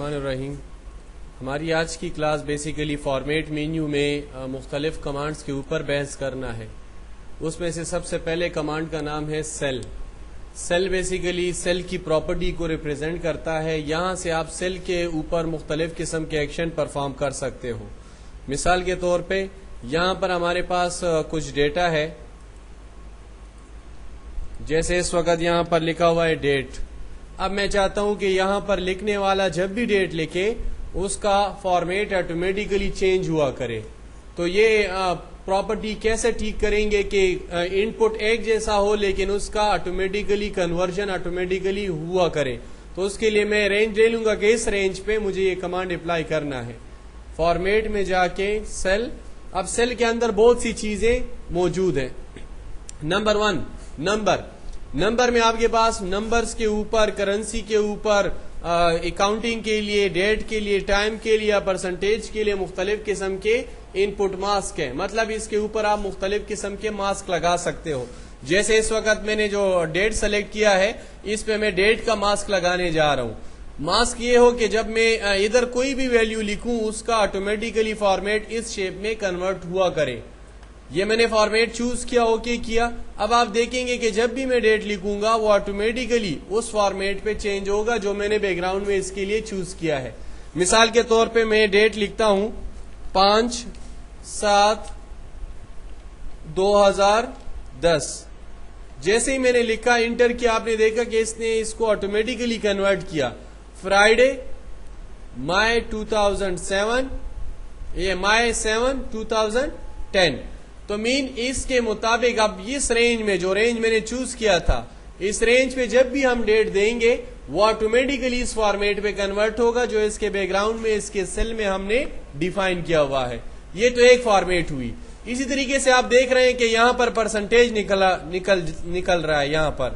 الرحمن الرحیم. ہماری آج کی کلاس بیسیکلی فارمیٹ مینیو میں مختلف کمانڈز کے اوپر بحث کرنا ہے. اس میں سے سب سے پہلے کمانڈ کا نام ہے سیل. سیل بیسیکلی سیل کی پراپرٹی کو ریپرزینٹ کرتا ہے. یہاں سے آپ سیل کے اوپر مختلف قسم کے ایکشن پرفارم کر سکتے ہو. مثال کے طور پہ یہاں پر ہمارے پاس کچھ ڈیٹا ہے، جیسے اس وقت یہاں پر لکھا ہوا ہے ڈیٹ. اب میں چاہتا ہوں کہ یہاں پر لکھنے والا جب بھی ڈیٹ لکھے اس کا فارمیٹ آٹومیٹیکلی چینج ہوا کرے. تو یہ پراپرٹی کیسے ٹھیک کریں گے کہ ان پٹ ایک جیسا ہو لیکن اس کا آٹومیٹیکلی کنورژن آٹومیٹیکلی ہوا کرے. تو اس کے لیے میں رینج لے لوں گا کہ اس رینج پہ مجھے یہ کمانڈ اپلائی کرنا ہے. فارمیٹ میں جا کے سیل. اب سیل کے اندر بہت سی چیزیں موجود ہیں. نمبر 1 نمبر میں آپ کے پاس نمبرز کے اوپر، کرنسی کے اوپر، اکاؤنٹنگ کے لیے، ڈیٹ کے لیے، ٹائم کے لیے، پرسنٹیج کے لیے مختلف قسم کے ان پٹ ماسک ہیں. مطلب اس کے اوپر آپ مختلف قسم کے ماسک لگا سکتے ہو. جیسے اس وقت میں نے جو ڈیٹ سلیکٹ کیا ہے اس پہ میں ڈیٹ کا ماسک لگانے جا رہا ہوں. ماسک یہ ہو کہ جب میں ادھر کوئی بھی ویلیو لکھوں اس کا آٹومیٹیکلی فارمیٹ اس شیپ میں کنورٹ ہوا کرے. یہ میں نے فارمیٹ چوز کیا، اوکے کیا. اب آپ دیکھیں گے کہ جب بھی میں ڈیٹ لکھوں گا وہ آٹومیٹیکلی اس فارمیٹ پہ چینج ہوگا جو میں نے بیک گراؤنڈ میں اس کے لیے چوز کیا ہے. مثال کے طور پہ میں ڈیٹ لکھتا ہوں 5/7/2010. جیسے ہی میں نے لکھا انٹر کیا، آپ نے دیکھا کہ اس نے اس کو آٹومیٹیکلی کنورٹ کیا. فرائیڈے مئی 2007، یہ مئی 7/2010. تو مین اس کے مطابق اب اس رینج میں جو رینج میں نے چوز کیا تھا اس رینج پہ جب بھی ہم ڈیٹ دیں گے وہ آٹومیٹیکلی اس فارمیٹ پہ کنورٹ ہوگا جو اس کے بیک گراؤنڈ میں اس کے سیل میں ہم نے ڈیفائن کیا ہوا ہے. یہ تو ایک فارمیٹ ہوئی. اسی طریقے سے آپ دیکھ رہے ہیں کہ یہاں پر پرسنٹیج نکل رہا ہے یہاں پر.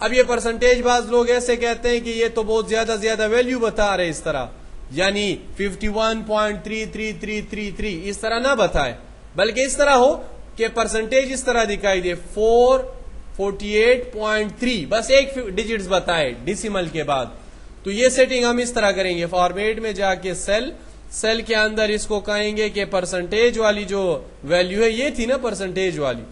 اب یہ پرسنٹیج بعض لوگ ایسے کہتے ہیں کہ یہ تو بہت زیادہ ویلیو بتا رہے اس طرح، یعنی 51.3333 اس طرح نہ بتائے، بلکہ اس طرح ہو کہ پرسنٹیج اس طرح دکھائی دے 448.3، بس ایک ڈیجٹس بتائے ڈیسیمل کے بعد. تو یہ سیٹنگ ہم اس طرح کریں گے. فارمیٹ میں جا کے سیل کے اندر اس کو کہیں گے کہ پرسنٹیج والی جو ویلیو ہے یہ تھی نا پرسنٹیج والی،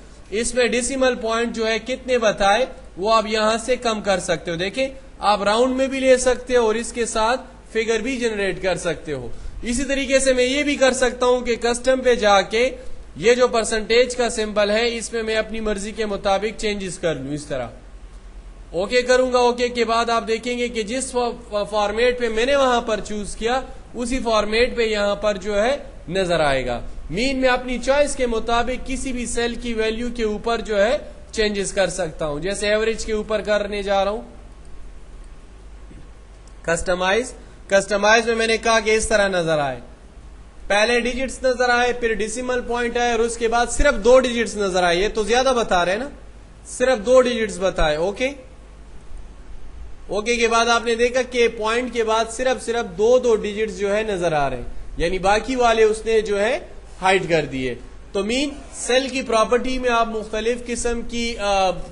اس میں ڈیسیمل پوائنٹ جو ہے کتنے بتائے وہ آپ یہاں سے کم کر سکتے ہو. دیکھیں آپ راؤنڈ میں بھی لے سکتے ہو اور اس کے ساتھ فگر بھی جنریٹ کر سکتے ہو. اسی طریقے سے میں یہ بھی کر سکتا ہوں کہ کسٹم پہ جا کے یہ جو پرسنٹیج کا سمبل ہے اس میں میں اپنی مرضی کے مطابق چینجز کر لوں. اس طرح اوکے کروں گا. اوکے کے بعد آپ دیکھیں گے کہ جس فارمیٹ پہ میں نے وہاں پر چوز کیا اسی فارمیٹ پہ یہاں پر جو ہے نظر آئے گا. مین میں اپنی چوائس کے مطابق کسی بھی سیل کی ویلیو کے اوپر جو ہے چینجز کر سکتا ہوں. جیسے ایوریج کے اوپر کرنے جا رہا ہوں کسٹمائز میں نے کہا کہ اس طرح نظر آئے، پہلے ڈیجٹس نظر آئے، پھر ڈیسیمل پوائنٹ آئے اور اس کے بعد صرف 2 ڈیجٹس نظر آئے. یہ تو زیادہ بتا رہے نا، صرف 2 ڈیجٹس بتائے. اوکے کے بعد آپ نے دیکھا کہ پوائنٹ کے بعد صرف 2 ڈیجٹس جو ہے نظر آ رہے ہیں، یعنی باقی والے اس نے جو ہے ہائڈ کر دیے. تو مین سیل کی پراپرٹی میں آپ مختلف قسم کی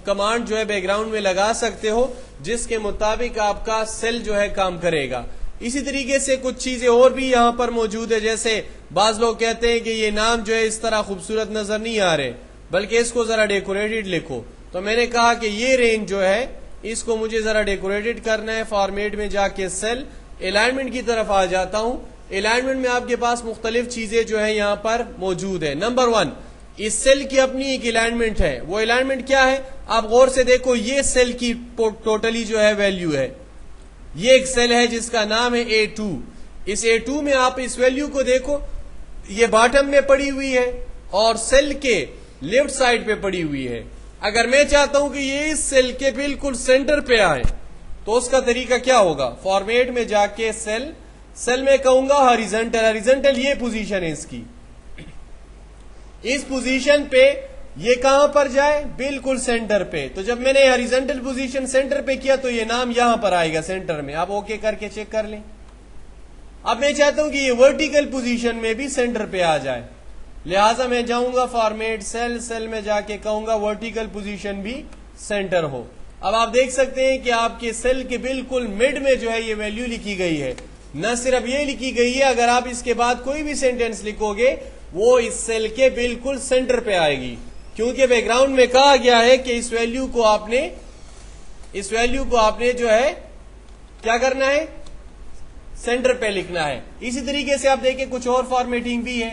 کمانڈ جو ہے بیک گراؤنڈ میں لگا سکتے ہو جس کے مطابق آپ کا سیل جو ہے کام کرے گا. اسی طریقے سے کچھ چیزیں اور بھی یہاں پر موجود ہے. جیسے بعض لوگ کہتے ہیں کہ یہ نام جو ہے اس طرح خوبصورت نظر نہیں آ رہے بلکہ اس کو ذرا ڈیکوریٹڈ لکھو. تو میں نے کہا کہ یہ رینج جو ہے اس کو مجھے ذرا ڈیکوریٹڈ کرنا ہے. فارمیٹ میں جا کے سیل الائنمنٹ کی طرف آ جاتا ہوں. الائنمنٹ میں آپ کے پاس مختلف چیزیں جو ہے یہاں پر موجود ہے. نمبر 1 اس سیل کی اپنی ایک الائنمنٹ ہے. وہ الائنمنٹ کیا ہے آپ غور سے دیکھو. یہ سیل کی ٹوٹلی جو ہے ویلیو ہے. یہ ایک سیل ہے جس کا نام ہے A2. اس A2 میں آپ اس ویلیو کو دیکھو، یہ باٹم میں پڑی ہوئی ہے اور سیل کے لیفٹ سائڈ پہ پڑی ہوئی ہے. اگر میں چاہتا ہوں کہ یہ اس سیل کے بالکل سینٹر پہ آئے تو اس کا طریقہ کیا ہوگا؟ فارمیٹ میں جا کے سیل میں کہوں گا ہاریزنٹل یہ پوزیشن ہے اس کی. اس پوزیشن پہ یہ کہاں پر جائے؟ بالکل سینٹر پہ. تو جب میں نے ہاریزنٹل پوزیشن سینٹر پہ کیا تو یہ نام یہاں پر آئے گا سینٹر میں. آپ اوکے کر کے چیک کر لیں. اب میں چاہتا ہوں کہ یہ ورٹیکل پوزیشن میں بھی سینٹر پہ آ جائے، لہٰذا میں جاؤں گا فارمیٹ سیل میں جا کے کہوں گا ورٹیکل پوزیشن بھی سینٹر ہو. اب آپ دیکھ سکتے ہیں کہ آپ کے سیل کے بالکل مڈ میں جو ہے یہ ویلیو لکھی گئی ہے. نہ صرف یہ لکھی گئی ہے، اگر آپ اس کے بعد کوئی بھی سینٹینس لکھو گے وہ اس سیل کے بالکل سینٹر پہ آئے گی، کیونکہ بیک گراؤنڈ میں کہا گیا ہے کہ اس ویلیو کو آپ نے جو ہے کیا کرنا ہے، سینٹر پہ لکھنا ہے۔ اسی طریقے سے آپ دیکھیں کچھ اور فارمیٹنگ بھی ہے،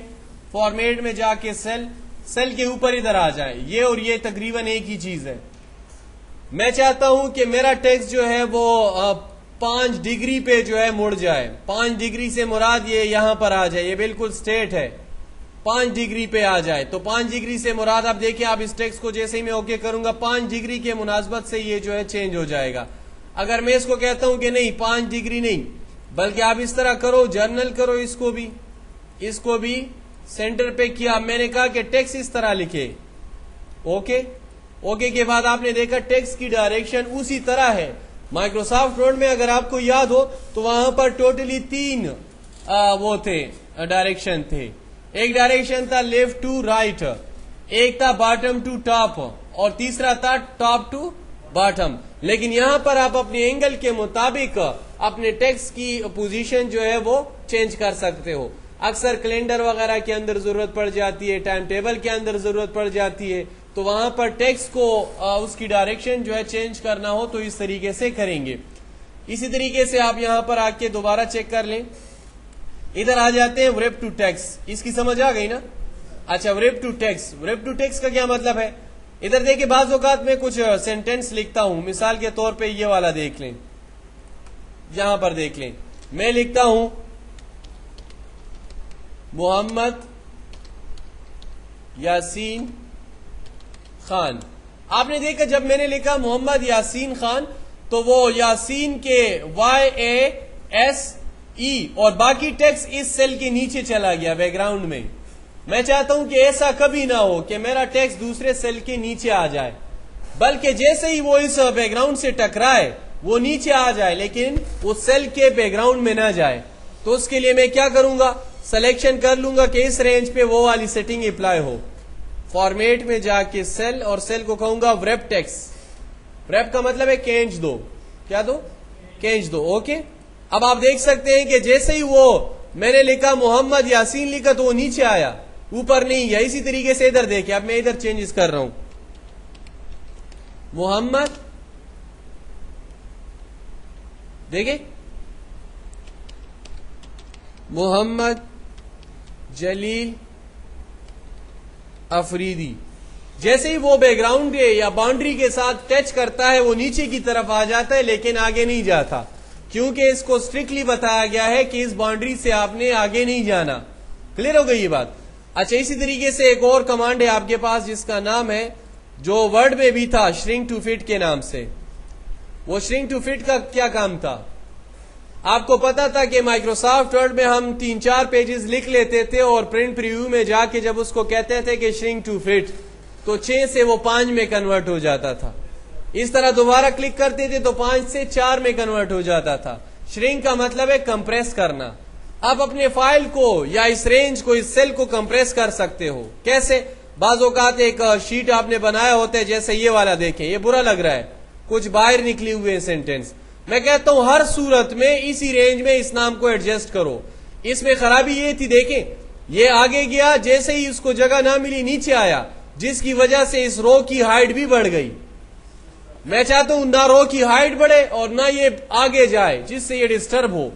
فارمیٹ میں جا کے سیل کے اوپر ادھر آ جائے، یہ اور یہ تقریباً ایک ہی چیز ہے۔ میں چاہتا ہوں کہ میرا ٹیکسٹ جو ہے وہ 5 ڈگری پہ جو ہے مڑ جائے، 5 ڈگری سے مراد یہ یہاں پر آ جائے، یہ بالکل سٹریٹ ہے، 5 ڈگری پہ آ جائے۔ تو 5 ڈگری سے مراد آپ دیکھیں، آپ اس ٹیکسٹ کو جیسے ہی میں اوکے کروں گا 5 ڈگری کے مناسبت سے یہ جو ہے چینج ہو جائے گا۔ اگر میں اس کو کہتا ہوں کہ نہیں 5 ڈگری نہیں، بلکہ آپ اس طرح کرو، جرنل کرو، اس کو بھی سینٹر پہ کیا، میں نے کہا کہ ٹیکسٹ اس طرح لکھے، اوکے کے بعد آپ نے دیکھا ٹیکسٹ کی ڈائریکشن اسی طرح ہے۔ مائکروسافٹ ورڈ میں اگر آپ کو یاد ہو تو وہاں پر ٹوٹلی 3 وہ تھے ڈائریکشن تھے، ایک ڈائریکشن تھا لیفٹ ٹو رائٹ، ایک تھا باٹم ٹو ٹاپ، اور تیسرا تھا ٹاپ ٹو باٹم۔ لیکن یہاں پر آپ اپنے اینگل کے مطابق اپنے ٹیکسٹ کی پوزیشن جو ہے وہ چینج کر سکتے ہو۔ اکثر کیلنڈر وغیرہ کے اندر ضرورت پڑ جاتی ہے، ٹائم ٹیبل کے اندر ضرورت پڑ جاتی ہے، تو وہاں پر ٹیکسٹ کو اس کی ڈائریکشن جو ہے چینج کرنا ہو تو اس طریقے سے کریں گے۔ اسی طریقے سے آپ یہاں پر آ کے دوبارہ چیک کر لیں، ادھر آ جاتے ہیں ورب ٹو ٹیکسٹ، اس کی سمجھ آ گئی نا؟ اچھا ورب ٹو ٹیکسٹ کا کیا مطلب ہے؟ ادھر دیکھیں بعض اوقات میں کچھ سینٹینس لکھتا ہوں، مثال کے طور پہ یہ والا دیکھ لیں، یہاں پر دیکھ لیں، میں لکھتا ہوں محمد یاسین خان۔ آپ نے دیکھا جب میں نے لکھا محمد یاسین خان تو وہ یاسین کے YASE اور باقی ٹیکسٹ اس سیل کے نیچے چلا گیا بیک گراؤنڈ میں۔ میں چاہتا ہوں کہ ایسا کبھی نہ ہو کہ میرا ٹیکسٹ دوسرے سیل کے نیچے آ جائے، بلکہ جیسے ہی وہ اس بیک گراؤنڈ سے ٹکرائے وہ نیچے آ جائے، لیکن وہ سیل کے بیک گراؤنڈ میں نہ جائے۔ تو اس کے لیے میں کیا کروں گا، سلیکشن کر لوں گا کہ اس رینج پہ وہ والی سیٹنگ اپلائی ہو۔ فارمیٹ میں جا کے سیل، اور سیل کو کہوں گا ورب ٹیکسٹ۔ ورب کا مطلب ہے کھینچ دو، کیا دو؟ کھینچ دو، اوکے۔ اب آپ دیکھ سکتے ہیں کہ جیسے ہی وہ میں نے لکھا محمد یاسین لکھا تو وہ نیچے آیا، اوپر نہیں گیا۔ اسی طریقے سے ادھر دیکھیں، اب میں ادھر چینجز کر رہا ہوں، محمد، دیکھیں محمد جلیل افریدی، جیسے ہی وہ بیک گراؤنڈ یا باؤنڈری کے ساتھ ٹچ کرتا ہے وہ نیچے کی طرف آ جاتا ہے، لیکن آگے نہیں جاتا، کیونکہ اس کو اسٹرکٹلی بتایا گیا ہے کہ اس باؤنڈری سے آپ نے آگے نہیں جانا۔ کلیئر ہو گئی یہ بات؟ اچھا، اسی طریقے سے ایک اور کمانڈ ہے آپ کے پاس جس کا نام ہے، جو ورڈ میں بھی تھا، شرنک ٹو فٹ کے نام سے۔ وہ شرنک ٹو فٹ کا کیا کام تھا؟ آپ کو پتا تھا کہ مائکروسافٹ ورڈ میں ہم 3-4 پیجز لکھ لیتے تھے اور پرنٹ پریویو میں جا کے جب اس کو کہتے تھے کہ شرنک ٹو فٹ تو 6 سے وہ 5 میں کنورٹ ہو جاتا تھا۔ اس طرح دوبارہ کلک کرتے تھے تو 5 سے 4 میں کنورٹ ہو جاتا تھا۔ شرنک کا مطلب ہے کمپریس کرنا۔ آپ اپنے فائل کو یا اس رینج کو، اس سیل کو کمپریس کر سکتے ہو۔ کیسے؟ بعض اوقات ایک شیٹ آپ نے بنایا ہوتا ہے، جیسے یہ والا دیکھیں، یہ برا لگ رہا ہے، کچھ باہر نکلی ہوئے ہیں سینٹینس، میں کہتا ہوں ہر صورت میں اسی رینج میں اس نام کو ایڈجسٹ کرو۔ اس میں خرابی یہ تھی، دیکھیں یہ آگے گیا، جیسے ہی اس کو جگہ نہ ملی نیچے آیا، جس کی وجہ سے اس رو کی ہائٹ بھی بڑھ گئی۔ میں چاہتا ہوں نہ رو کی ہائٹ بڑھے اور نہ یہ آگے جائے جس سے یہ ڈسٹرب ہو،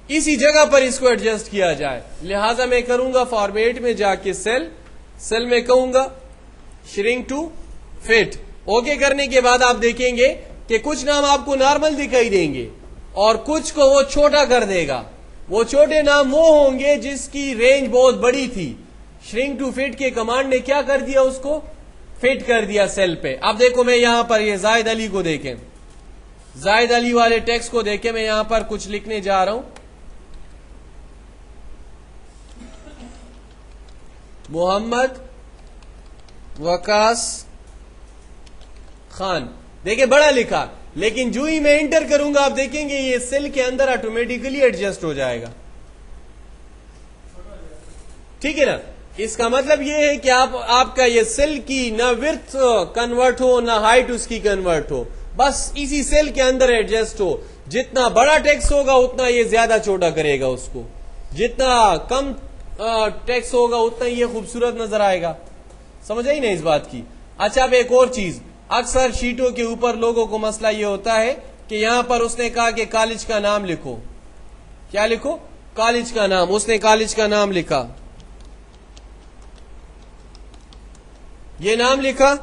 اسی جگہ پر اس کو ایڈجسٹ کیا جائے۔ لہٰذا میں کروں گا فارمیٹ میں جا کے سیل میں کہوں گا شرنک ٹو فٹ۔ اوکے کرنے کے بعد آپ دیکھیں گے کہ کچھ نام آپ کو نارمل دکھائی دیں گے اور کچھ کو وہ چھوٹا کر دے گا۔ وہ چھوٹے نام وہ ہوں گے جس کی رینج بہت بڑی تھی۔ شرنک ٹو فٹ کے کمانڈ نے کیا کر دیا، اس کو فٹ کر دیا سیل پہ۔ اب دیکھو میں یہاں پر یہ زائد علی کو دیکھیں، زائد علی والے ٹیکسٹ کو دیکھیں، میں یہاں پر کچھ لکھنے جا رہا ہوں، محمد وقاص خان۔ دیکھیں بڑا لکھا، لیکن جو ہی میں انٹر کروں گا آپ دیکھیں گے یہ سیل کے اندر آٹومیٹیکلی ایڈجسٹ ہو جائے گا۔ ٹھیک ہے نا؟ اس کا مطلب یہ ہے کہ آپ کا یہ سیل کی نہ ورتھ کنورٹ ہو نہ ہائٹ اس کی کنورٹ ہو، بس اسی سیل کے اندر ایڈجسٹ ہو۔ جتنا بڑا ٹیکسٹ ہوگا اتنا یہ زیادہ چھوٹا کرے گا اس کو، جتنا کم ٹیکسٹ ہوگا اتنا یہ خوبصورت نظر آئے گا. سمجھ آئی نا اس بات کی؟ اچھا اب ایک اور چیز، اکثر شیٹوں کے اوپر لوگوں کو مسئلہ یہ ہوتا ہے کہ یہاں پر اس نے کہا کہ کالج کا نام لکھو. کیا لکھو؟ کالج کا نام. اس نے کالج کا نام لکھا، یہ نام لکھا.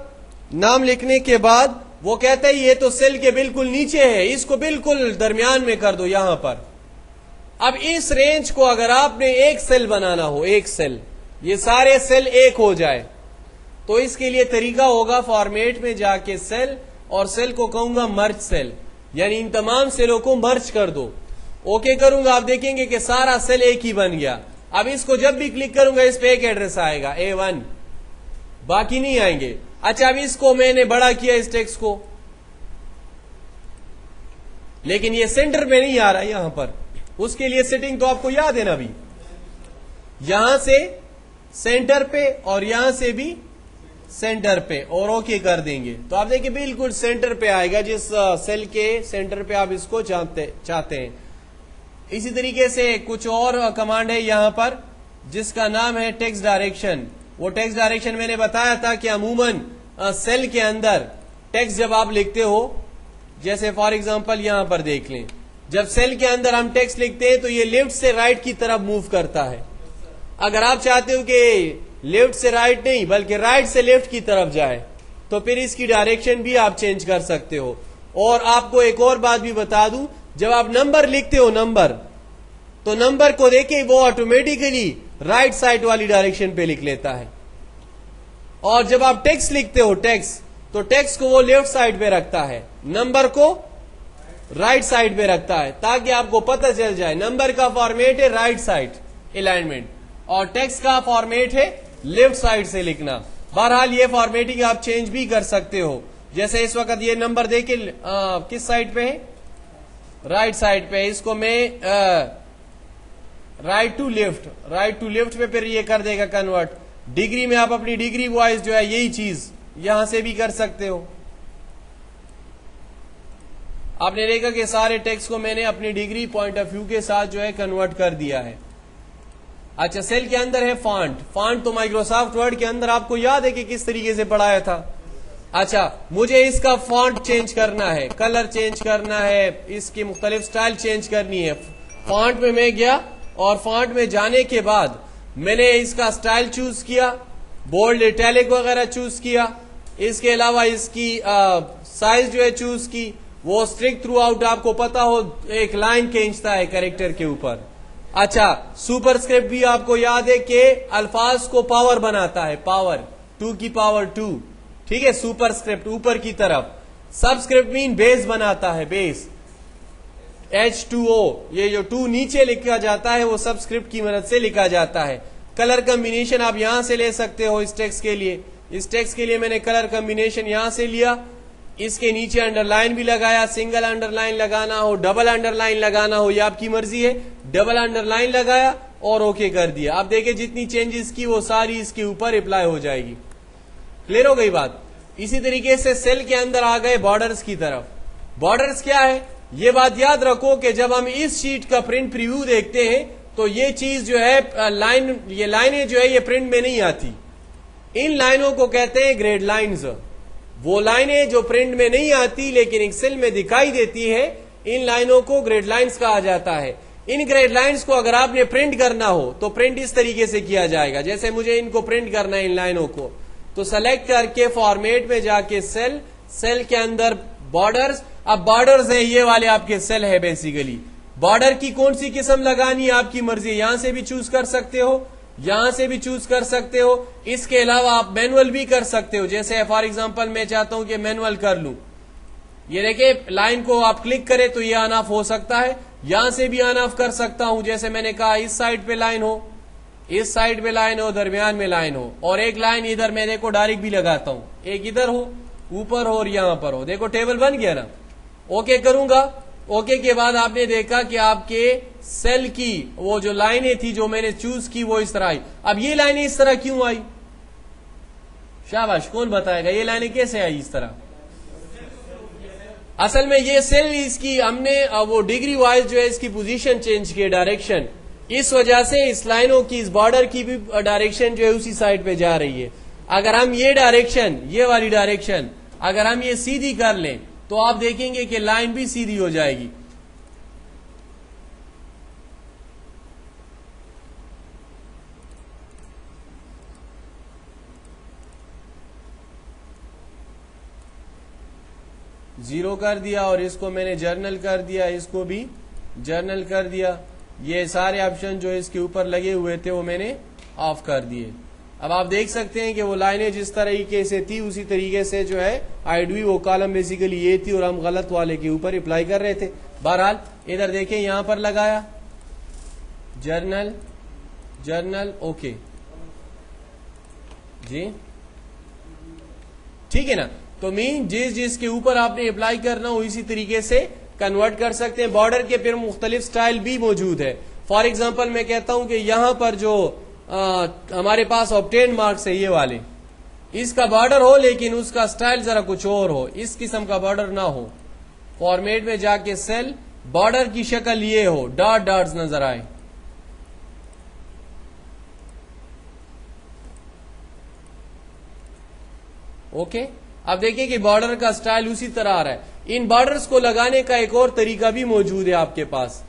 نام لکھنے کے بعد وہ کہتا ہے یہ تو سیل کے بالکل نیچے ہے، اس کو بالکل درمیان میں کر دو یہاں پر. اب اس رینج کو اگر آپ نے ایک سیل بنانا ہو، ایک سیل، یہ سارے سیل ایک ہو جائے، تو اس کے لیے طریقہ ہوگا فارمیٹ میں جا کے سیل، اور سیل کو کہوں گا مرج سیل، یعنی ان تمام سیلوں کو مرج کر دو. اوکے کروں گا، آپ دیکھیں گے کہ سارا سیل ایک ہی بن گیا. اب اس کو جب بھی کلک کروں گا اس پہ ایک ایڈریس آئے گا A1، باقی نہیں آئیں گے. اچھا اب اس کو میں نے بڑا کیا اس ٹیکسٹ کو، لیکن یہ سینٹر میں نہیں آ رہا یہاں پر. اس کے لیے سیٹنگ تو آپ کو یاد ہے نا، ابھی یہاں سے سینٹر پہ اور یہاں سے بھی سینٹر پہ، اور اوکے کر دیں گے تو آپ دیکھیں بالکل سینٹر پہ آئے گا، جس سیل کے سینٹر پہ آپ اس کو چاہتے ہیں. اسی طریقے سے کچھ اور کمانڈ ہے یہاں پر جس کا نام ہے ٹیکسٹ ڈائریکشن. وہ ٹیکسٹ ڈائریکشن میں نے بتایا تھا کہ عموماً سیل کے اندر ٹیکسٹ جب آپ لکھتے ہو، جیسے فار ایگزامپل یہاں پر دیکھ لیں، جب سیل کے اندر ہم ٹیکسٹ لکھتے ہیں تو یہ لیفٹ سے رائٹ کی طرف موو کرتا ہے. اگر آپ چاہتے ہو کہ لیفٹ سے رائٹ نہیں بلکہ رائٹ سے لیفٹ کی طرف جائے تو پھر اس کی ڈائریکشن بھی آپ چینج کر سکتے ہو. اور آپ کو ایک اور بات بھی بتا دوں، جب آپ نمبر لکھتے ہو نمبر، تو نمبر کو دیکھیں وہ آٹومیٹیکلی رائٹ سائڈ والی ڈائریکشن پہ لکھ لیتا ہے. اور جب آپ ٹیکسٹ لکھتے ہو ٹیکسٹ، تو ٹیکسٹ کو وہ لیفٹ سائڈ پہ رکھتا ہے، نمبر کو رائٹ سائڈ پہ رکھتا ہے، تاکہ آپ کو پتہ چل جائے نمبر کا فارمیٹ ہے رائٹ سائڈ الائنمنٹ اور ٹیکسٹ کا فارمیٹ ہے لیفٹ سائڈ سے لکھنا. بہرحال یہ فارمیٹنگ آپ چینج بھی کر سکتے ہو. جیسے اس وقت یہ نمبر دیکھیں کس سائڈ پہ ہے؟ رائٹ سائڈ پہ. اس کو میں رائٹ ٹو لیفٹ پہ پھر یہ کر دے گا کنورٹ. ڈگری میں آپ اپنی ڈگری وائز جو ہے یہی چیز یہاں سے بھی کر سکتے ہو. آپ نے دیکھا کہ سارے ٹیکسٹ کو میں نے اپنی ڈگری پوائنٹ آف ویو کے ساتھ جو ہے کنورٹ کر دیا ہے. اچھا سیل کے اندر ہے فانٹ تو مائکروسافٹ ورڈ کے اندر آپ کو یاد ہے کہ کس طریقے سے پڑھایا تھا. اچھا مجھے اس کا فونٹ چینج کرنا ہے، کلر چینج کرنا ہے، اس کی مختلف سٹائل چینج کرنی ہے. فونٹ میں میں گیا اور فونٹ میں جانے کے بعد میں نے اس کا سٹائل چوز کیا، بولڈ اٹیلک وغیرہ چوز کیا. اس کے علاوہ اس کی سائز جو ہے چوز کی. وہ اسٹرک تھرو آؤٹ آپ کو پتا ہو ایک لائن کھینچتا ہے کریکٹر کے اوپر. اچھا سپر اسکرپٹ بھی آپ کو یاد ہے کہ الفاظ کو پاور بناتا ہے، پاور 2 کی پاور 2. ٹھیک ہے، سپر اسکرپٹ اوپر کی طرف. سب اسکرپٹ مین بیس بناتا ہے، بیس H2O. یہ جو 2 نیچے لکھا جاتا ہے وہ سب اسکرپٹ کی مدد سے لکھا جاتا ہے. کلر کمبینیشن آپ یہاں سے لے سکتے ہو. اس ٹیکسٹ کے لیے، اس ٹیکسٹ کے لیے میں نے کلر کمبینیشن یہاں سے لیا. اس کے نیچے انڈر لائن بھی لگایا، سنگل انڈر لائن لگانا ہو، ڈبل انڈر لائن لگانا ہو، یہ آپ کی مرضی ہے. ڈبل انڈر لائن لگایا اور اوکے کر دیا. آپ دیکھیں جتنی چینجز کی وہ ساری اس کے اوپر اپلائی ہو جائے گی. کلیئر ہو گئی بات؟ اسی طریقے سے سیل کے اندر آ گئے بارڈرز کی طرف. بارڈرز کیا ہے یہ بات یاد رکھو کہ جب ہم اس شیٹ کا پرنٹ پریویو دیکھتے ہیں تو یہ چیز جو ہے یہ لائنیں جو ہے یہ پرنٹ میں نہیں آتی. ان لائنوں کو کہتے ہیں گریڈ لائنز. وہ لائنیں جو پرنٹ میں نہیں آتی لیکن ایکسل میں دکھائی دیتی ہے، ان لائنوں کو گریڈ لائنز کہا جاتا ہے. ان گریڈ لائنز کو اگر آپ نے پرنٹ کرنا ہو تو پرنٹ اس طریقے سے کیا جائے گا. جیسے مجھے ان کو پرنٹ کرنا ہے ان لائنوں کو، تو سلیکٹ کر کے فارمیٹ میں جا کے سیل کے اندر بارڈرز. اب بارڈرز ہیں یہ والے آپ کے سیل ہے. بیسیکلی بارڈر کی کون سی قسم لگانی ہے آپ کی مرضی، یہاں سے بھی چوز کر سکتے ہو، یہاں سے بھی چوز کر سکتے ہو. اس کے علاوہ آپ مینول بھی کر سکتے ہو. جیسے فار ایگزامپل میں چاہتا ہوں کہ مینول کر لوں. یہ دیکھیں لائن کو آپ کلک کریں تو یہ آن آف ہو سکتا ہے. یہاں سے بھی آن آف کر سکتا ہوں. جیسے میں نے کہا اس سائڈ پہ لائن ہو، اس سائڈ پہ لائن ہو، درمیان میں لائن ہو، اور ایک لائن ادھر میں دیکھو ڈائریکٹ بھی لگاتا ہوں. ایک ادھر ہو، اوپر ہو اور یہاں پر ہو. دیکھو ٹیبل بن گیا نا. اوکے کروں گا. اوکے کے بعد آپ نے دیکھا کہ آپ کے سیل کی وہ جو لائنیں تھی جو میں نے چوز کی وہ اس طرح آئی. اب یہ لائنیں اس طرح کیوں آئی؟ شاباش، کون بتائے گا یہ لائنیں کیسے آئی اس طرح؟ اصل میں یہ سیل اس کی ہم نے وہ ڈگری وائز جو ہے اس کی پوزیشن چینج کی ڈائریکشن، اس وجہ سے اس لائنوں کی اس بارڈر کی بھی ڈائریکشن جو ہے اسی سائڈ پہ جا رہی ہے. اگر ہم یہ ڈائریکشن، یہ والی ڈائریکشن اگر ہم یہ سیدھی کر لیں تو آپ دیکھیں گے کہ لائن بھی سیدھی ہو جائے گی. زیرو کر دیا اور اس کو میں نے جرنل کر دیا، اس کو بھی جرنل کر دیا. یہ سارے آپشن جو اس کے اوپر لگے ہوئے تھے وہ میں نے آف کر دیے. اب آپ دیکھ سکتے ہیں کہ وہ لائنیں جس طریقے سے تھی اسی طریقے سے جو ہے آئی ڈی وہ کالم بیسیکلی یہ تھی اور ہم غلط والے کے اوپر اپلائی کر رہے تھے. بہرحال ادھر دیکھیں یہاں پر لگایا جرنل جرنل اوکے جی ٹھیک ہے نا. تو مین جس کے اوپر آپ نے اپلائی کرنا ہو اسی طریقے سے کنورٹ کر سکتے ہیں. بارڈر کے پھر مختلف سٹائل بھی موجود ہے. فار ایگزامپل میں کہتا ہوں کہ یہاں پر جو ہمارے پاس آبٹین مارکس ہے یہ والے، اس کا بارڈر ہو لیکن اس کا سٹائل ذرا کچھ اور ہو، اس قسم کا بارڈر نہ ہو. فارمیٹ میں جا کے سیل بارڈر کی شکل یہ ہو، ڈاٹ ڈاٹس نظر آئے. اوکے اب دیکھیں کہ بارڈر کا سٹائل اسی طرح آ رہا ہے. ان بارڈرز کو لگانے کا ایک اور طریقہ بھی موجود ہے آپ کے پاس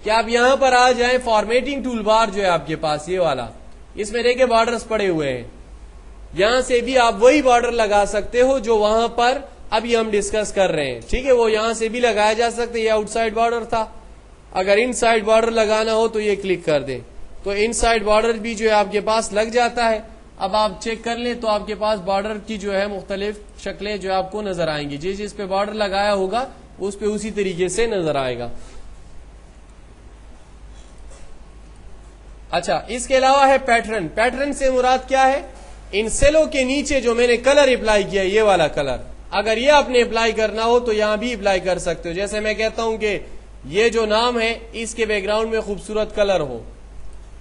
کہ آپ یہاں پر آ جائیں. فارمیٹنگ ٹول بار جو ہے آپ کے پاس یہ والا، اس میں دیکھیں بارڈرز پڑے ہوئے ہیں. یہاں سے بھی آپ وہی بارڈر لگا سکتے ہو جو وہاں پر ابھی ہم ڈسکس کر رہے ہیں. ٹھیک ہے، وہ یہاں سے بھی لگایا جا سکتا ہے. یہ آؤٹ سائڈ بارڈر تھا، اگر ان سائڈ بارڈر لگانا ہو تو یہ کلک کر دیں تو ان سائڈ بارڈر بھی جو ہے آپ کے پاس لگ جاتا ہے. اب آپ چیک کر لیں تو آپ کے پاس بارڈر کی جو ہے مختلف شکلیں جو آپ کو نظر آئیں گی. جس پہ بارڈر لگایا ہوگا اس پہ اسی طریقے سے نظر آئے گا. اچھا اس کے علاوہ ہے پیٹرن. پیٹرن سے مراد کیا ہے؟ ان سیلوں کے نیچے جو میں نے کلر اپلائی کیا یہ والا کلر، اگر یہ آپ نے اپلائی کرنا ہو تو یہاں بھی اپلائی کر سکتے ہو. جیسے میں کہتا ہوں کہ یہ جو نام ہے اس کے بیک گراؤنڈ میں خوبصورت کلر ہو،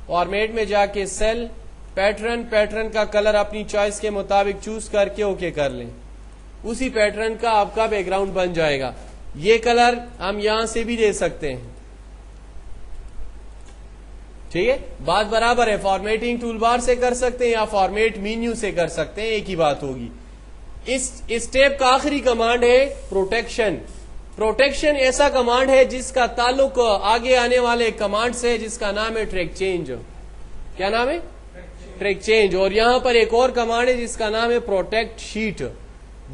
فارمیٹ میں جا کے سیل پیٹرن، پیٹرن کا کلر اپنی چوائس کے مطابق چوز کر کے اوکے کر لیں. اسی پیٹرن کا آپ کا بیک گراؤنڈ بن جائے گا. یہ کلر ہم یہاں سے بھی دے سکتے ہیں. ٹھیک ہے، بات برابر ہے. فارمیٹنگ ٹول بار سے کر سکتے ہیں یا فارمیٹ مینیو سے کر سکتے ہیں، ایک ہی بات ہوگی. اس اسٹیپ کا آخری کمانڈ ہے پروٹیکشن. پروٹیکشن ایسا کمانڈ ہے جس کا تعلق آگے آنے والے کمانڈ سے ہے جس کا نام ہے ٹریک چینج. کیا نام ہے؟ Track change. اور یہاں پر ایک اور کمانڈ ہے جس کا نام ہے پروٹیکٹ شیٹ.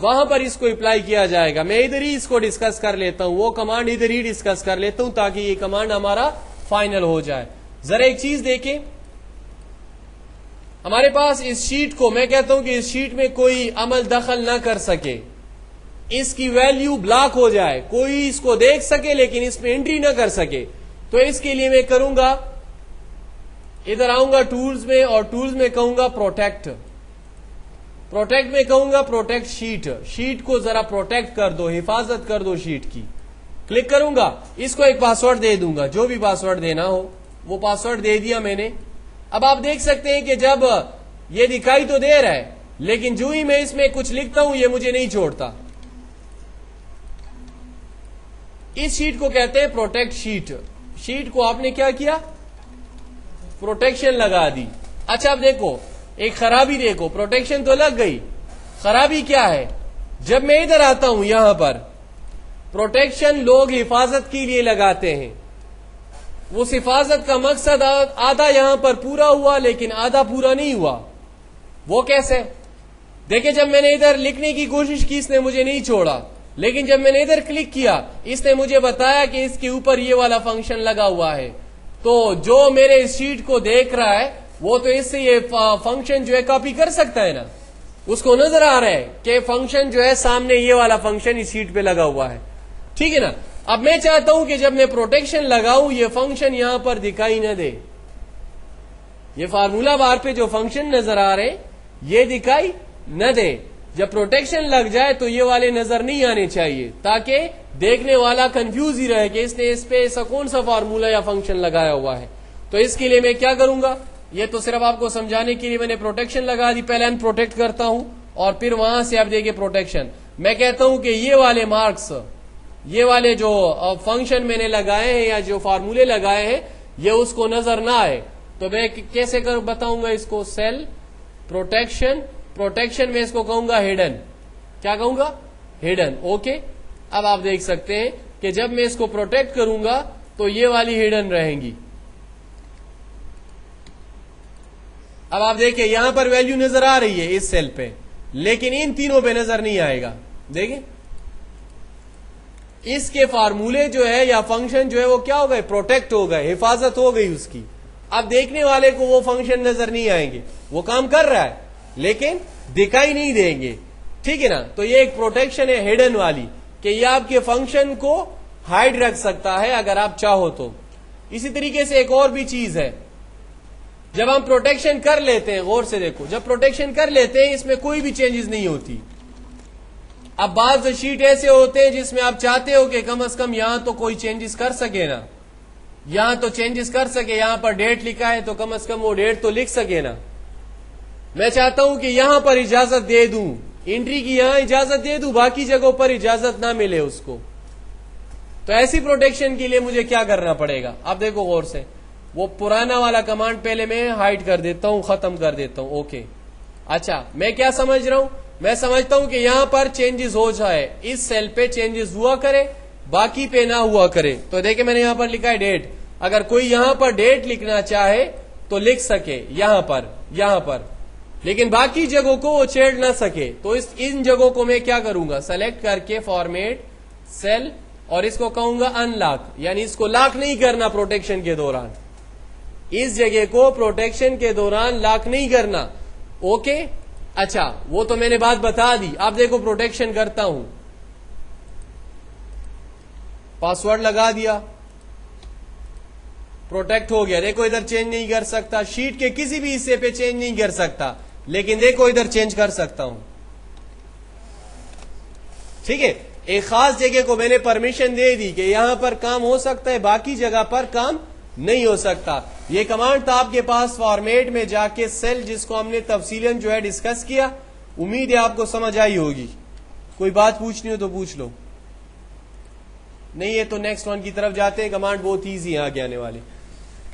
وہاں پر اس کو اپلائی کیا جائے گا. میں ادھر ہی اس کو ڈسکس کر لیتا ہوں، وہ کمانڈ ادھر ہی ڈسکس کر لیتا ہوں تاکہ یہ کمانڈ ہمارا فائنل ہو جائے. ذرا ایک چیز دیکھیں، ہمارے پاس اس شیٹ کو میں کہتا ہوں کہ اس شیٹ میں کوئی عمل دخل نہ کر سکے، اس کی ویلیو بلاک ہو جائے، کوئی اس کو دیکھ سکے لیکن اس میں انٹری نہ کر سکے. تو اس کے لیے میں کروں گا، ادھر آؤں گا ٹولز میں اور ٹولز میں کہوں گا پروٹیکٹ. پروٹیکٹ میں کہوں گا پروٹیکٹ شیٹ. شیٹ کو ذرا پروٹیکٹ کر دو، حفاظت کر دو شیٹ کی. کلک کروں گا، اس کو ایک پاسورڈ دے دوں گا، جو بھی پاسورڈ دینا ہو وہ پاسورڈ دے دیا میں نے. اب آپ دیکھ سکتے ہیں کہ جب یہ دکھائی تو دے رہا ہے لیکن جو ہی میں اس میں کچھ لکھتا ہوں یہ مجھے نہیں چھوڑتا. اس شیٹ کو کہتے ہیں پروٹیکٹ شیٹ. شیٹ کو آپ نے کیا کیا؟ پروٹیکشن لگا دی. اچھا اب دیکھو ایک خرابی، دیکھو پروٹیکشن تو لگ گئی، خرابی کیا ہے؟ جب میں ادھر آتا ہوں یہاں پر پروٹیکشن لوگ حفاظت کے لیے لگاتے ہیں. اس حفاظت کا مقصد آدھا یہاں پر پورا ہوا لیکن آدھا پورا نہیں ہوا. وہ کیسے؟ دیکھیں جب میں نے ادھر لکھنے کی کوشش کی اس نے مجھے نہیں چھوڑا، لیکن جب میں نے ادھر کلک کیا اس نے مجھے بتایا کہ اس کے اوپر یہ والا فنکشن لگا ہوا ہے. تو جو میرے اس شیٹ کو دیکھ رہا ہے وہ تو اس سے یہ فنکشن جو ہے کاپی کر سکتا ہے نا. اس کو نظر آ رہا ہے کہ فنکشن جو ہے سامنے یہ والا فنکشن اس شیٹ پہ لگا ہوا ہے. ٹھیک ہے نا. اب میں چاہتا ہوں کہ جب میں پروٹیکشن لگاؤں یہ فنکشن یہاں پر دکھائی نہ دے. یہ فارمولا بار پہ جو فنکشن نظر آ رہے یہ دکھائی نہ دے. جب پروٹیکشن لگ جائے تو یہ والے نظر نہیں آنے چاہیے تاکہ دیکھنے والا کنفیوز ہی رہے کہ اس نے اس پہ ایسا کون سا فارمولا یا فنکشن لگایا ہوا ہے. تو اس کے لیے میں کیا کروں گا، یہ تو صرف آپ کو سمجھانے کے لیے میں نے پروٹیکشن لگا دی. پہلے ان پروٹیکٹ کرتا ہوں اور پھر وہاں سے آپ دیکھیں پروٹیکشن. میں کہتا ہوں کہ یہ والے مارکس یہ والے جو فنکشن میں نے لگائے ہیں یا جو فارمولے لگائے ہیں یہ اس کو نظر نہ آئے تو میں کیسے بتاؤں گا اس کو؟ سیل پروٹیکشن میں اس کو کہوں گا ہڈن. کیا کہوں گا؟ ہڈن. اوکے. اب آپ دیکھ سکتے ہیں کہ جب میں اس کو پروٹیکٹ کروں گا تو یہ والی ہڈن رہیں گی. اب آپ دیکھیں یہاں پر ویلیو نظر آ رہی ہے اس سیل پہ لیکن ان تینوں پہ نظر نہیں آئے گا. دیکھیں اس کے فارمولے جو ہے یا فنکشن جو ہے وہ کیا ہو گئے؟ پروٹیکٹ ہو گئے, حفاظت ہو گئی اس کی. اب دیکھنے والے کو وہ فنکشن نظر نہیں آئیں گے, وہ کام کر رہا ہے لیکن دکھائی نہیں دیں گے. ٹھیک ہے نا؟ تو یہ ایک پروٹیکشن ہے ہڈن والی کہ یہ آپ کے فنکشن کو ہائڈ رکھ سکتا ہے اگر آپ چاہو تو. اسی طریقے سے ایک اور بھی چیز ہے, جب ہم پروٹیکشن کر لیتے ہیں, غور سے دیکھو, جب پروٹیکشن کر لیتے ہیں اس میں کوئی بھی چینجز نہیں ہوتی. اب بعض شیٹ ایسے ہوتے ہیں جس میں آپ چاہتے ہو کہ کم از کم یہاں تو کوئی چینجز کر سکے نا, یہاں تو چینجز کر سکے, یہاں پر ڈیٹ لکھا ہے تو کم از کم وہ ڈیٹ تو لکھ سکے نا. میں چاہتا ہوں کہ یہاں پر اجازت دے دوں, انٹری کی یہاں اجازت دے دوں, باقی جگہوں پر اجازت نہ ملے اس کو. تو ایسی پروٹیکشن کے لیے مجھے کیا کرنا پڑے گا؟ اب دیکھو غور سے, وہ پرانا والا کمانڈ پہلے میں ہائڈ کر دیتا ہوں, ختم کر دیتا ہوں. اوکے. اچھا میں کیا سمجھ رہا ہوں؟ میں سمجھتا ہوں کہ یہاں پر چینجز ہو جائے, اس سیل پہ چینجز ہوا کرے باقی پہ نہ ہوا کرے. تو دیکھیں میں نے یہاں پر لکھا ہے ڈیٹ, اگر کوئی یہاں پر ڈیٹ لکھنا چاہے تو لکھ سکے یہاں پر, لیکن باقی جگہوں کو وہ چھیڑ نہ سکے. تو ان جگہوں کو میں کیا کروں گا؟ سلیکٹ کر کے فارمیٹ سیل, اور اس کو کہوں گا ان لاک, یعنی اس کو لاک نہیں کرنا پروٹیکشن کے دوران, اس جگہ کو پروٹیکشن کے دوران لاک نہیں کرنا. اوکے. اچھا وہ تو میں نے بات بتا دی. اب دیکھو پروٹیکشن کرتا ہوں, پاسورڈ لگا دیا, پروٹیکٹ ہو گیا. دیکھو ادھر چینج نہیں کر سکتا, شیٹ کے کسی بھی حصے پہ چینج نہیں کر سکتا, لیکن دیکھو ادھر چینج کر سکتا ہوں. ٹھیک ہے, ایک خاص جگہ کو میں نے پرمیشن دے دی کہ یہاں پر کام ہو سکتا ہے, باقی جگہ پر کام نہیں ہو سکتا. یہ کمانڈ تھا آپ کے پاس فارمیٹ میں جا کے سیل, جس کو ہم نے تفصیلاً جو ہے ڈسکس کیا. امید ہے آپ کو سمجھ آئی ہوگی. کوئی بات پوچھنی ہو تو پوچھ لو, نہیں ہے تو نیکسٹ ون کی طرف جاتے ہیں. کمانڈ بہت ایزی ہے آگے آنے والے.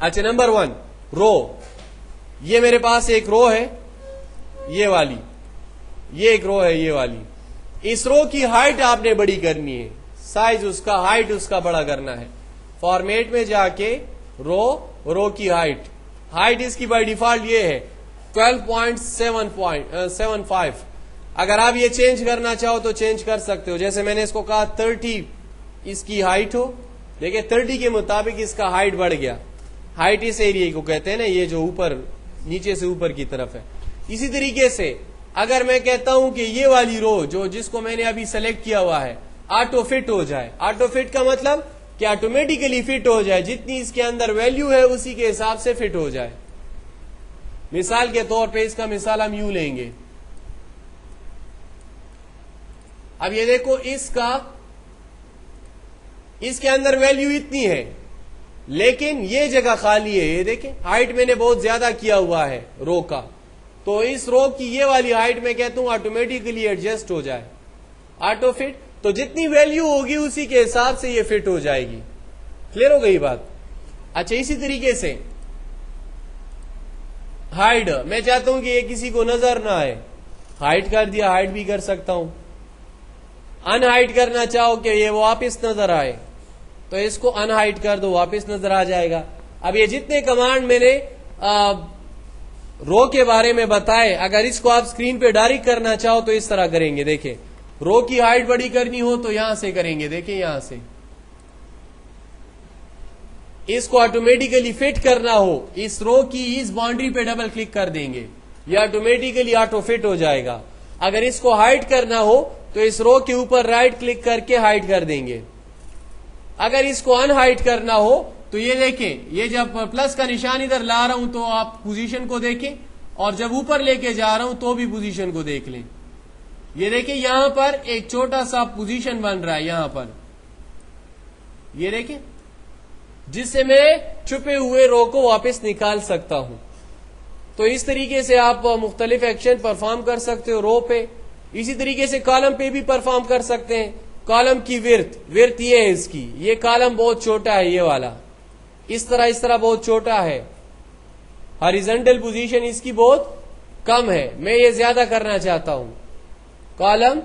اچھا نمبر 1 رو, یہ میرے پاس ایک رو ہے, یہ والی, یہ ایک رو ہے یہ والی. اس رو کی ہائٹ آپ نے بڑی کرنی ہے, سائز اس کا, ہائٹ اس کا بڑا کرنا ہے. فارمیٹ میں جا کے رو کی ہائٹ اس کی بائی ڈیفالٹ یہ ہے 12.75. اگر آپ یہ چینج کرنا چاہو تو چینج کر سکتے ہو. جیسے میں نے اس کو کہا 30 اس کی ہائٹ ہو, دیکھیں 30 کے مطابق اس کا ہائٹ بڑھ گیا. ہائٹ اس ایریے کو کہتے ہیں نا, یہ جو اوپر نیچے سے اوپر کی طرف ہے. اسی طریقے سے اگر میں کہتا ہوں کہ یہ والی رو جو جس کو میں نے ابھی سلیکٹ کیا ہوا ہے آٹو فٹ ہو جائے, آٹو فٹ کا مطلب کہ آٹومیٹیکلی فٹ ہو جائے, جتنی اس کے اندر ویلیو ہے اسی کے حساب سے فٹ ہو جائے. مثال کے طور پہ اس کا مثال ہم یوں لیں گے. اب یہ دیکھو اس کے اندر ویلیو اتنی ہے لیکن یہ جگہ خالی ہے. یہ دیکھیں ہائٹ میں نے بہت زیادہ کیا ہوا ہے رو کا, تو اس رو کی یہ والی ہائٹ میں کہتا ہوں آٹومیٹیکلی ایڈجسٹ ہو جائے, آٹو فٹ. تو جتنی ویلیو ہوگی اسی کے حساب سے یہ فٹ ہو جائے گی. کلیئر ہو گئی بات؟ اچھا اسی طریقے سے ہائٹ, میں چاہتا ہوں کہ یہ کسی کو نظر نہ آئے, ہائٹ کر دیا, ہائٹ بھی کر سکتا ہوں. ان ہائٹ کرنا چاہو کہ یہ واپس نظر آئے تو اس کو ان ہائٹ کر دو, واپس نظر آ جائے گا. اب یہ جتنے کمانڈ میں نے رو کے بارے میں بتائے, اگر اس کو آپ اسکرین پہ ڈائریکٹ کرنا چاہو تو اس طرح کریں گے. دیکھیں رو کی ہائٹ بڑی کرنی ہو تو یہاں سے کریں گے, دیکھیں یہاں سے. اس کو آٹومیٹیکلی فٹ کرنا ہو, اس رو کی اس باؤنڈری پہ ڈبل کلک کر دیں گے, یہ آٹومیٹیکلی آٹو فٹ ہو جائے گا. اگر اس کو ہائٹ کرنا ہو تو اس رو کے اوپر رائٹ کلک کر کے ہائٹ کر دیں گے. اگر اس کو ان ہائٹ کرنا ہو تو یہ دیکھیں, یہ جب پلس کا نشان ادھر لا رہا ہوں تو آپ پوزیشن کو دیکھیں, اور جب اوپر لے کے جا رہا ہوں تو بھی پوزیشن کو دیکھ لیں. یہ دیکھیں یہاں پر ایک چھوٹا سا پوزیشن بن رہا ہے یہاں پر, یہ دیکھیں, جس سے میں چھپے ہوئے رو کو واپس نکال سکتا ہوں. تو اس طریقے سے آپ مختلف ایکشن پرفارم کر سکتے ہو رو پہ. اسی طریقے سے کالم پہ بھی پرفارم کر سکتے ہیں. کالم کی ورت یہ ہے اس کی، یہ کالم بہت چھوٹا ہے، یہ والا اس طرح بہت چھوٹا ہے، ہاریزنٹل پوزیشن اس کی بہت کم ہے، میں یہ زیادہ کرنا چاہتا ہوں. کالم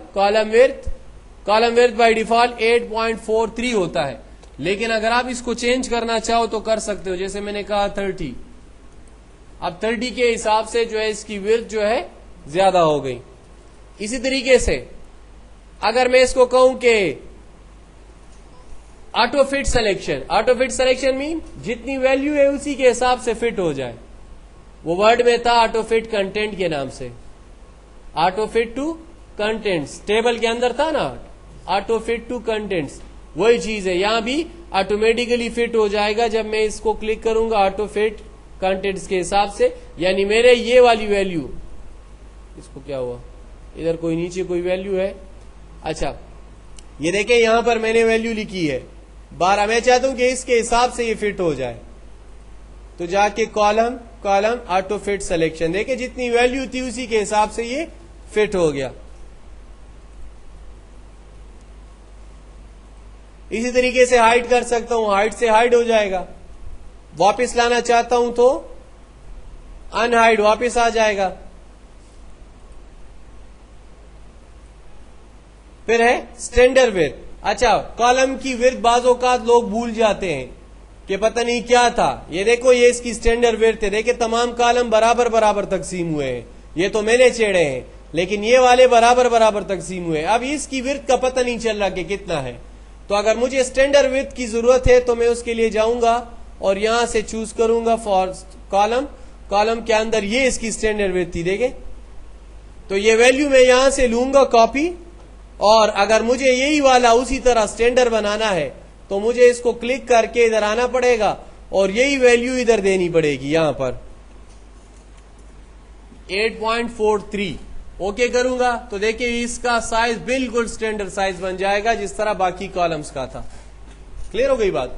ورت بائی ڈیفالٹ 8.43 ہوتا ہے، لیکن اگر آپ اس کو چینج کرنا چاہو تو کر سکتے ہو، جیسے میں نے کہا 30. اب 30 کے حساب سے جو ہے اس کی ورت جو ہے زیادہ ہو گئی. اسی طریقے سے اگر میں اس کو کہوں کہ آٹو فٹ سلیکشن مین جتنی ویلیو ہے اسی کے حساب سے فٹ ہو جائے، وہ ورڈ میں تھا آٹو فٹ کنٹینٹ کے نام سے، auto fit to contents table کے اندر تھا نا، آٹو فٹ ٹو کنٹینٹس وہی چیز ہے، یہاں بھی آٹومیٹیکلی فٹ ہو جائے گا جب میں اس کو کلک کروں گا آٹو فٹ کنٹینٹس کے حساب سے. یعنی میرے یہ والی ویلیو، اس کو کیا ہوا، ادھر کوئی نیچے کوئی ویلیو ہے، اچھا یہ دیکھیں یہاں پر میں نے ویلیو لکھی ہے 12، میں چاہتا ہوں کہ اس کے حساب سے یہ فٹ ہو جائے، تو جا کے کالم آٹو فٹ سلیکشن، دیکھیں جتنی ویلیو تھی اسی کے حساب سے یہ فٹ ہو گیا. اسی طریقے سے ہائٹ کر سکتا ہوں، ہائٹ سے ہائٹ ہو جائے گا، واپس لانا چاہتا ہوں تو ان ہائٹ واپس آ جائے گا. پھر ہے اسٹینڈرڈ ورت. اچھا کالم کی ورت بعض اوقات لوگ بھول جاتے ہیں کہ پتہ نہیں کیا تھا، یہ دیکھو یہ اس کی اسٹینڈرڈ ورت ہے، دیکھیں تمام کالم برابر تقسیم ہوئے ہیں، یہ تو میں نے چھیڑے ہیں لیکن یہ والے برابر تقسیم ہوئے. اب اس کی ورت کا پتہ نہیں چل رہا کہ کتنا ہے، تو اگر مجھے اسٹینڈرڈ ورت کی ضرورت ہے تو میں اس کے لیے جاؤں گا اور یہاں سے چوز کروں گا فار کالم کے اندر یہ اس کی اسٹینڈرڈ ورت تھی، دیکھیں تو یہ ویلیو میں یہاں سے لوں گا کاپی، اور اگر مجھے یہی والا اسی طرح اسٹینڈرڈ بنانا ہے تو مجھے اس کو کلک کر کے ادھر آنا پڑے گا اور یہی ویلیو ادھر دینی پڑے گی، یہاں پر 8.43 اوکے کروں گا تو دیکھیں اس کا سائز بالکل اسٹینڈرڈ سائز بن جائے گا جس طرح باقی کالمز کا تھا. کلیئر ہو گئی بات؟